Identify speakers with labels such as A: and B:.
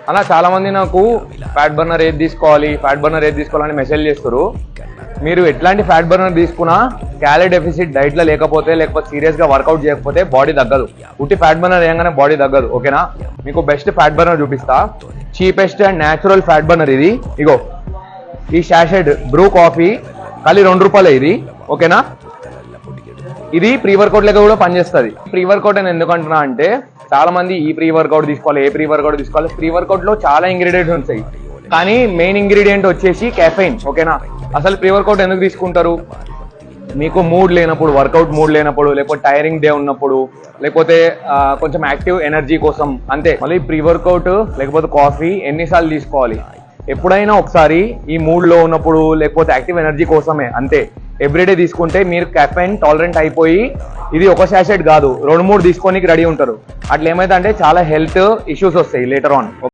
A: అలా చాలా మంది నాకు ఫ్యాట్ బర్నర్ ఏది తీసుకోవాలని మెసేజ్ చేస్తారు. మీరు ఎట్లాంటి ఫ్యాట్ బర్నర్ తీసుకున్నా క్యాలరీ డెఫిసిట్ డైట్లో లేకపోతే సీరియస్గా వర్కౌట్ చేయకపోతే బాడీ తగ్గదు. ఉట్టి ఫ్యాట్ బర్నర్ వేయగానే బాడీ తగ్గదు. ఓకేనా, మీకు బెస్ట్ ఫ్యాట్ బర్నర్ చూపిస్తా. Cheapest and natural fat burner ఇది. ఇగో ఈ షాషెడ్ బ్రూ కాఫీ ఖాళీ ₹2 ఇది. ఓకేనా, ఇది ప్రీ వర్కౌట్ లెక్క కూడా పనిచేస్తుంది. ప్రీ వర్కౌట్ అని ఎందుకంటున్నా అంటే చాలా మంది ఈ ప్రీ వర్కౌట్ తీసుకోవాలి, ప్రీ వర్కౌట్ లో చాలా ఇంగ్రీడియంట్స్ ఉంటాయి, కానీ మెయిన్ ఇంగ్రీడియంట్ వచ్చేసి కెఫెయిన్. ఓకేనా, అసలు ప్రీ వర్కౌట్ ఎందుకు తీసుకుంటారు? మీకు మూడ్ లేనప్పుడు, వర్కౌట్ మూడ్ లేనప్పుడు, లేకపోతే టైరింగ్ డే ఉన్నప్పుడు, లేకపోతే కొంచెం యాక్టివ్ ఎనర్జీ కోసం, అంతే. మళ్ళీ ప్రీ వర్కౌట్ లేకపోతే కాఫీ ఎన్నిసార్లు తీసుకోవాలి? ఎప్పుడైనా ఒకసారి ఈ మూడ్ లో ఉన్నప్పుడు, లేకపోతే యాక్టివ్ ఎనర్జీ కోసమే, అంతే. ఎవ్రీడే తీసుకుంటే మీరు కెఫెయిన్ టాలరెంట్ అయిపోయి ఇది ఒక శాషెట్ కాదు 2-3 తీసుకోనికి రెడీ ఉంటారు. అట్లా ఏమైతే అంటే చాలా హెల్త్ ఇష్యూస్ వస్తాయి లేటర్ ఆన్.